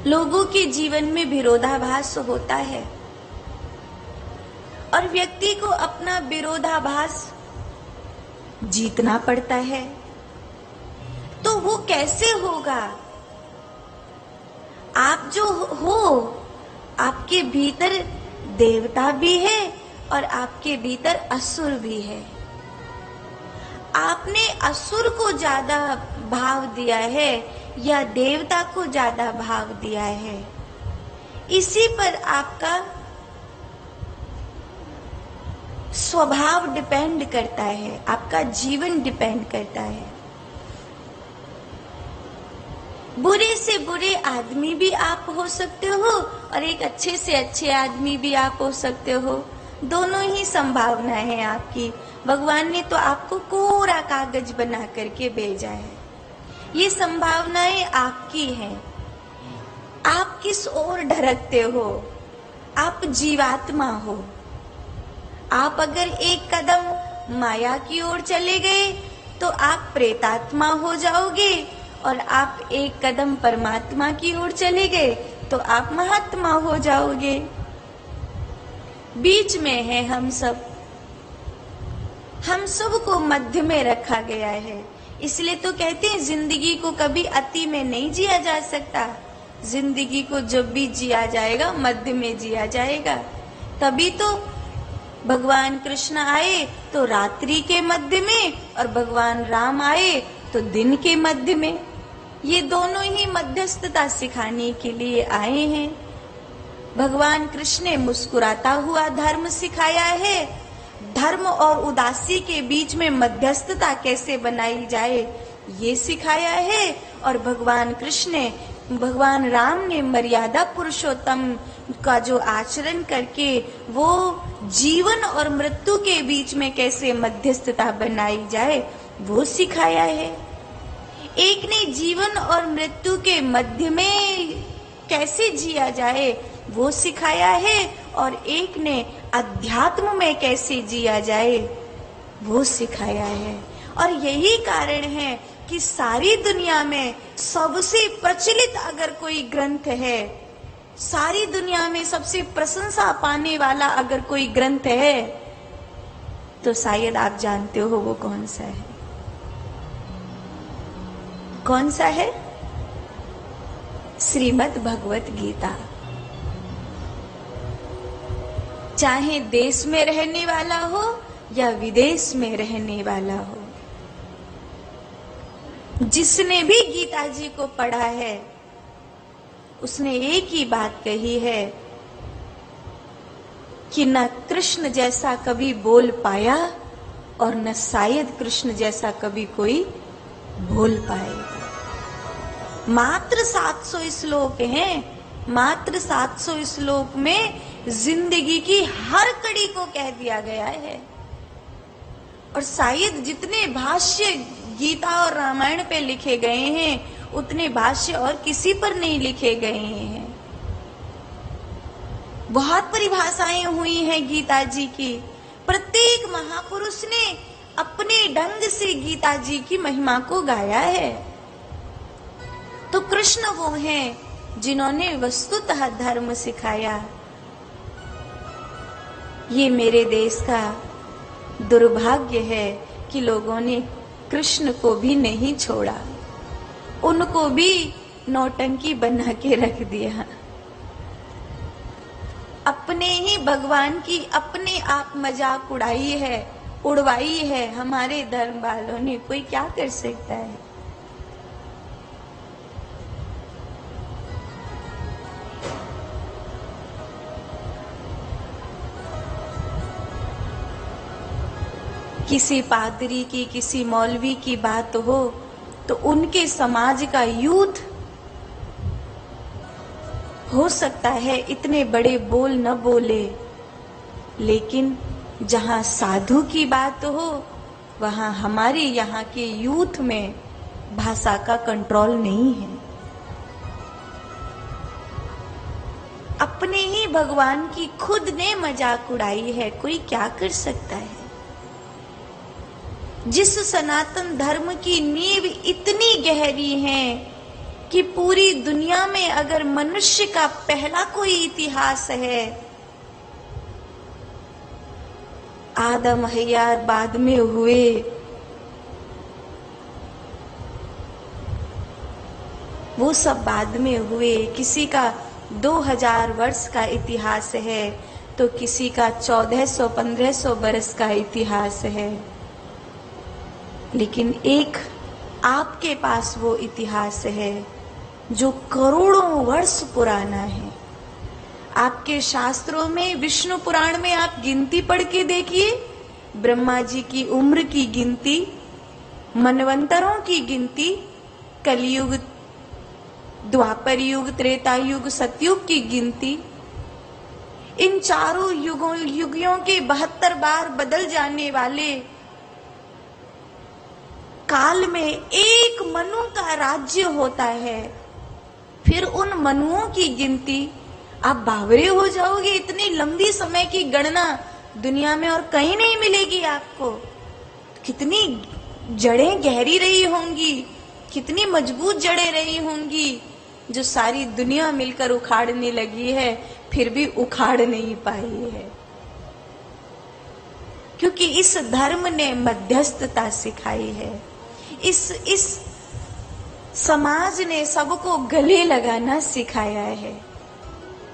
लोगों के जीवन में विरोधाभास होता है और व्यक्ति को अपना विरोधाभास जीतना पड़ता है। तो वो कैसे होगा? आप जो हो, आपके भीतर देवता भी है और आपके भीतर असुर भी है। आपने असुर को ज्यादा भाव दिया है या देवता को ज्यादा भाव दिया है, इसी पर आपका स्वभाव डिपेंड करता है, आपका जीवन डिपेंड करता है। बुरे से बुरे आदमी भी आप हो सकते हो और एक अच्छे से अच्छे आदमी भी आप हो सकते हो। दोनों ही संभावना है आपकी। भगवान ने तो आपको कोरा कागज बना करके भेजा है। ये संभावनाएं आपकी हैं। आप किस ओर ढरकते हो? आप जीवात्मा हो। आप अगर एक कदम माया की ओर चले गए तो आप प्रेतात्मा हो जाओगे, और आप एक कदम परमात्मा की ओर चले गए तो आप महात्मा हो जाओगे। बीच में है हम सब। हम सब को मध्य में रखा गया है। इसलिए तो कहते हैं जिंदगी को कभी अति में नहीं जिया जा सकता। जिंदगी को जब भी जिया जाएगा मध्य में जिया जाएगा। तभी तो भगवान कृष्ण आए तो रात्रि के मध्य में और भगवान राम आए तो दिन के मध्य में। ये दोनों ही मध्यस्थता सिखाने के लिए आए हैं। भगवान कृष्ण ने मुस्कुराता हुआ धर्म सिखाया है। धर्म और उदासी के बीच में मध्यस्थता कैसे बनाई जाए ये सिखाया है। और भगवान कृष्ण ने, भगवान राम ने मर्यादा पुरुषोत्तम का जो आचरण करके वो जीवन और मृत्यु के बीच में कैसे मध्यस्थता बनाई जाए वो सिखाया है। एक ने जीवन और मृत्यु के मध्य में कैसे जिया जाए वो सिखाया है, और एक ने अध्यात्म में कैसे जिया जाए वो सिखाया है। और यही कारण है कि सारी दुनिया में सबसे प्रचलित अगर कोई ग्रंथ है, सारी दुनिया में सबसे प्रशंसा पाने वाला अगर कोई ग्रंथ है, तो शायद आप जानते हो वो कौन सा है। कौन सा है? श्रीमद् भगवत गीता। चाहे देश में रहने वाला हो या विदेश में रहने वाला हो, जिसने भी गीता जी को पढ़ा है उसने एक ही बात कही है कि न कृष्ण जैसा कभी बोल पाया और न शायद कृष्ण जैसा कभी कोई बोल पाएगा। मात्र 700 श्लोक हैं। मात्र 700 श्लोक में जिंदगी की हर कड़ी को कह दिया गया है। और शायद जितने भाष्य गीता और रामायण पे लिखे गए हैं उतने भाष्य और किसी पर नहीं लिखे गए हैं। बहुत परिभाषाएं हुई हैं गीता जी की। प्रत्येक महापुरुष ने अपने ढंग से गीता जी की महिमा को गाया है। तो कृष्ण वो हैं जिन्होंने वस्तुतः धर्म सिखाया। ये मेरे देश का दुर्भाग्य है कि लोगों ने कृष्ण को भी नहीं छोड़ा, उनको भी नौटंकी बना के रख दिया। अपने ही भगवान की अपने आप मजाक उड़वाई है हमारे धर्म वालों ने। कोई क्या कर सकता है? किसी पादरी की, किसी मौलवी की बात हो तो उनके समाज का यूथ हो सकता है इतने बड़े बोल न बोले, लेकिन जहां साधु की बात हो वहां हमारे यहाँ के यूथ में भाषा का कंट्रोल नहीं है। अपने ही भगवान की खुद ने मजाक उड़ाई है। कोई क्या कर सकता है? जिस सनातन धर्म की नींव इतनी गहरी है कि पूरी दुनिया में अगर मनुष्य का पहला कोई इतिहास है, आदम हव्वा बाद में हुए, वो सब बाद में हुए। किसी का 2000 वर्ष का इतिहास है तो किसी का 1400-1500 वर्ष का इतिहास है, लेकिन एक आपके पास वो इतिहास है जो करोड़ों वर्ष पुराना है। आपके शास्त्रों में, विष्णु पुराण में आप गिनती पढ़ के देखिए, ब्रह्मा जी की उम्र की गिनती, मनवंतरों की गिनती, कलयुग, द्वापर युग, त्रेता युग, सतयुग की गिनती, इन चारों युगों के 72 बार बदल जाने वाले काल में एक मनु का राज्य होता है। फिर उन मनुओं की गिनती, आप बावरे हो जाओगे, इतनी लंबी समय की गणना दुनिया में और कहीं नहीं मिलेगी आपको। कितनी जड़ें गहरी रही होंगी, कितनी मजबूत जड़ें रही होंगी, जो सारी दुनिया मिलकर उखाड़ने लगी है फिर भी उखाड़ नहीं पाई है, क्योंकि इस धर्म ने मध्यस्थता सिखाई है। इस समाज ने सबको गले लगाना सिखाया है।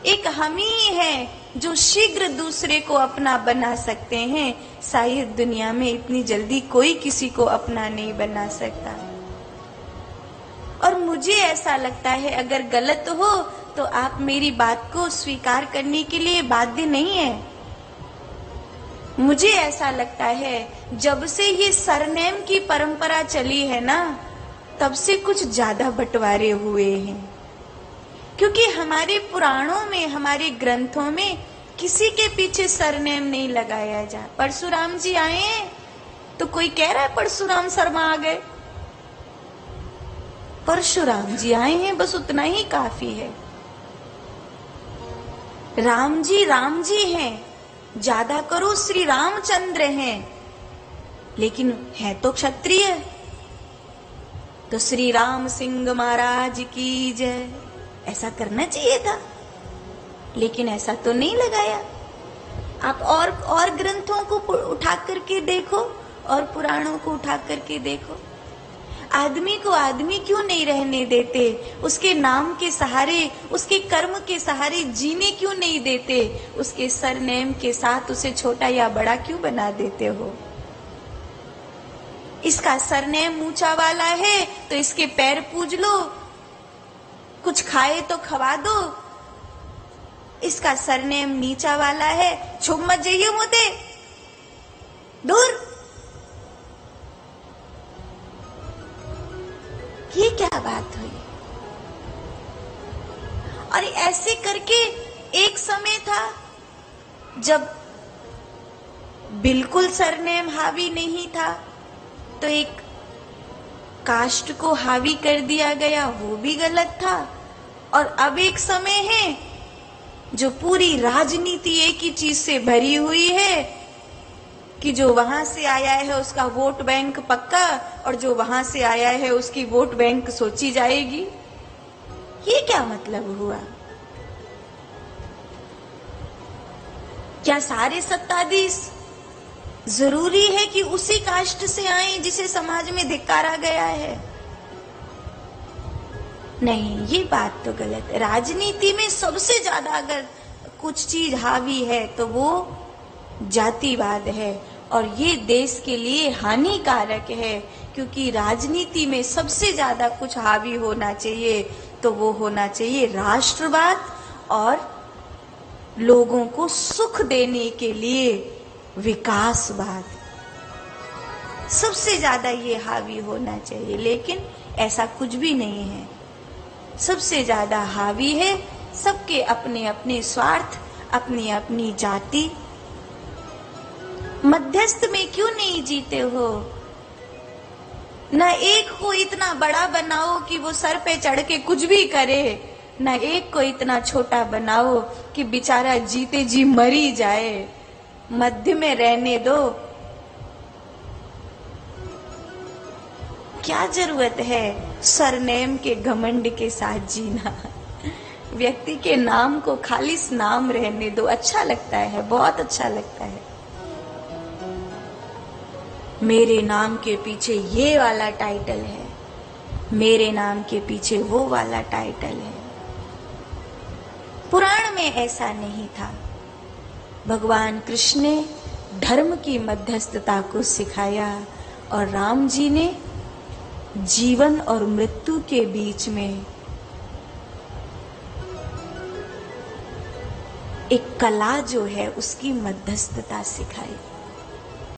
एक हम ही है जो शीघ्र दूसरे को अपना बना सकते हैं, शायद दुनिया में इतनी जल्दी कोई किसी को अपना नहीं बना सकता। और मुझे ऐसा लगता है अगर गलत हो तो आप मेरी बात को स्वीकार करने के लिए बाध्य नहीं है। मुझे ऐसा लगता है जब से ये सरनेम की परंपरा चली है ना, तब से कुछ ज्यादा बंटवारे हुए हैं, क्योंकि हमारे पुराणों में, हमारे ग्रंथों में किसी के पीछे सरनेम नहीं लगाया जा। परशुराम जी आए तो कोई कह रहा है परशुराम शर्मा आ गए। परशुराम जी आए हैं, बस उतना ही काफी है। राम जी हैं, ज्यादा करो श्री रामचंद्र हैं, लेकिन है तो क्षत्रिय, तो श्री राम सिंह महाराज की जय, ऐसा करना चाहिए था, लेकिन ऐसा तो नहीं लगाया। आप और ग्रंथों को उठा करके देखो और पुराणों को उठा करके देखो। आदमी को आदमी क्यों नहीं रहने देते? उसके नाम के सहारे, उसके कर्म के सहारे जीने क्यों नहीं देते? उसके सरनेम के साथ उसे छोटा या बड़ा क्यों बना देते हो? इसका सरनेम ऊंचा वाला है तो इसके पैर पूज लो, कुछ खाए तो खवा दो। इसका सरनेम नीचा वाला है, छुप मत जाइए मोते, दूर। ये क्या बात हुई? और ऐसे करके एक समय था जब बिल्कुल सरनेम हावी नहीं था, तो एक कास्ट को हावी कर दिया गया, वो भी गलत था। और अब एक समय है जो पूरी राजनीति एक ही चीज से भरी हुई है कि जो वहां से आया है उसका वोट बैंक पक्का, और जो वहां से आया है उसकी वोट बैंक सोची जाएगी। ये क्या मतलब हुआ? क्या सारे सत्ताधीश जरूरी है कि उसी कास्ट से आए जिसे समाज में धिक्कारा गया है? नहीं, ये बात तो गलत है। राजनीति में सबसे ज्यादा अगर कुछ चीज हावी है तो वो जातिवाद है, और ये देश के लिए हानिकारक है, क्योंकि राजनीति में सबसे ज्यादा कुछ हावी होना चाहिए तो वो होना चाहिए राष्ट्रवाद, और लोगों को सुख देने के लिए विकासवाद। सबसे ज्यादा ये हावी होना चाहिए, लेकिन ऐसा कुछ भी नहीं है। सबसे ज्यादा हावी है सबके अपने अपने स्वार्थ, अपनी अपनी जाति। मध्यस्थ में क्यों नहीं जीते हो? न एक को इतना बड़ा बनाओ कि वो सर पे चढ़ के कुछ भी करे, न एक को इतना छोटा बनाओ कि बेचारा जीते जी मरी जाए। मध्य में रहने दो। क्या जरूरत है सरनेम के घमंड के साथ जीना। व्यक्ति के नाम को खालिस नाम रहने दो, अच्छा लगता है, बहुत अच्छा लगता है। मेरे नाम के पीछे ये वाला टाइटल है, मेरे नाम के पीछे वो वाला टाइटल है। पुराण में ऐसा नहीं था। भगवान कृष्ण ने धर्म की मध्यस्थता को सिखाया और राम जी ने जीवन और मृत्यु के बीच में एक कला जो है उसकी मध्यस्थता सिखाई।